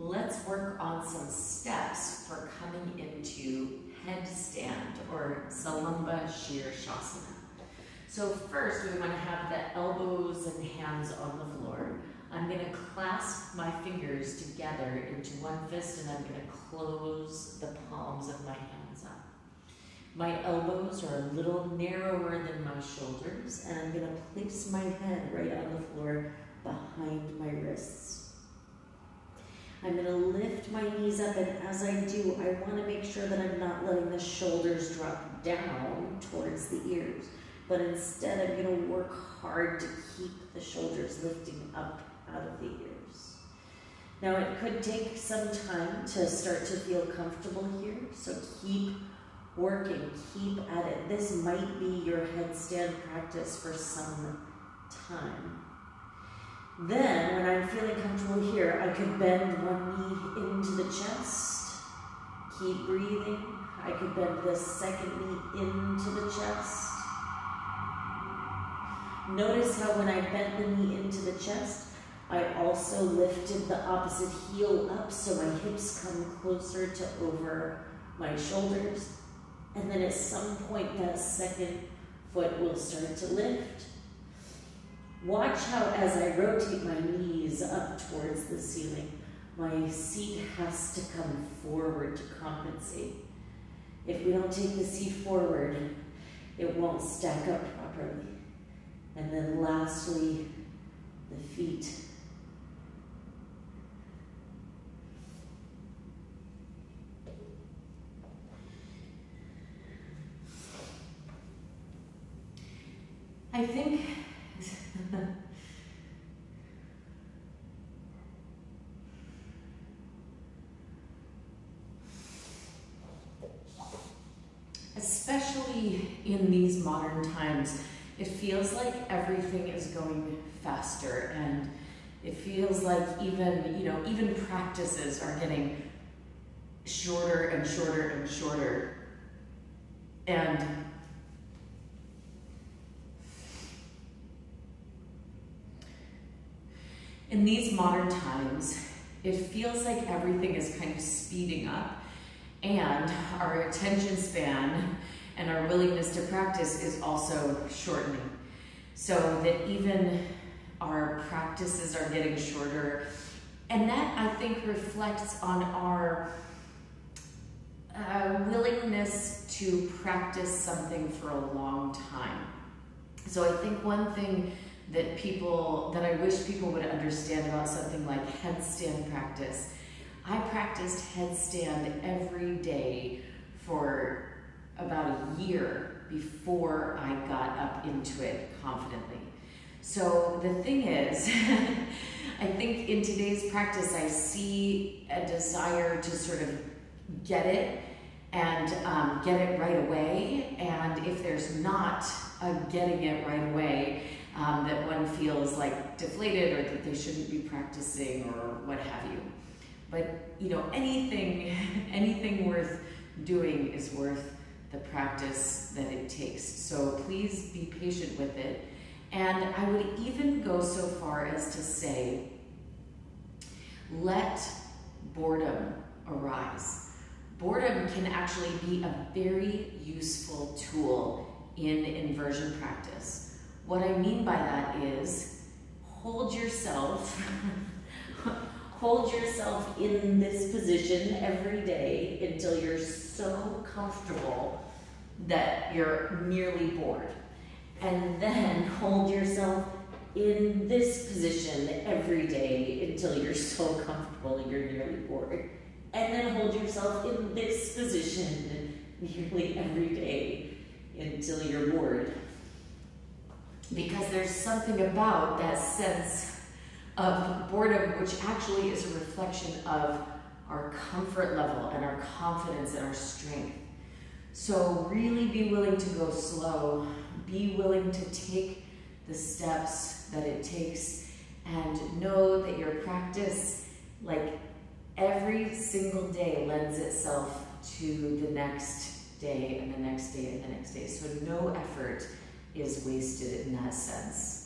let's work on some steps for coming into headstand or Salamba Shirshasana. So first we want to have the elbows and hands on the floor. I'm going to clasp my fingers together into one fist and I'm going to close the palms of my hands up. My elbows are a little narrower than my shoulders and I'm going to place my head right on the floor behind my wrists. I'm going to lift my knees up, and as I do, I want to make sure that I'm not letting the shoulders drop down towards the ears, but instead I'm going to work hard to keep the shoulders lifting up out of the ears. Now it could take some time to start to feel comfortable here, so keep working, keep at it. This might be your headstand practice for some time. Then, when I'm feeling comfortable here, I could bend one knee into the chest. Keep breathing. I could bend the second knee into the chest. Notice how when I bent the knee into the chest, I also lifted the opposite heel up so my hips come closer to over my shoulders. And then at some point, that second foot will start to lift. Watch how as I rotate my knees up towards the ceiling, my seat has to come forward to compensate. If we don't take the seat forward, it won't stack up properly. And then lastly, the feet. I think especially in these modern times, it feels like everything is going faster, and it feels like even practices are getting shorter and shorter and shorter. And in these modern times, it feels like everything is kind of speeding up, and our attention span and our willingness to practice is also shortening. So that even our practices are getting shorter. And that, I think, reflects on our willingness to practice something for a long time. So I think one thing that I wish people would understand about something like headstand practice. I practiced headstand every day for about a year before I got up into it confidently. So the thing is, I think in today's practice I see a desire to sort of get it and get it right away. And if there's not a getting it right away, that one feels like deflated or that they shouldn't be practicing or what have you. But anything worth doing is worth the practice that it takes. So please be patient with it. And I would even go so far as to say, let boredom arise. Boredom can actually be a very useful tool in inversion practice. What I mean by that is, hold yourself in this position every day until you're so comfortable that you're nearly bored. And then hold yourself in this position every day until you're so comfortable you're nearly bored. And then hold yourself in this position nearly every day until you're bored. Because there's something about that sense of boredom which actually is a reflection of our comfort level and our confidence and our strength. So really be willing to go slow, be willing to take the steps that it takes, and know that your practice, like every single day, lends itself to the next day and the next day and the next day. So no effort is wasted in that sense.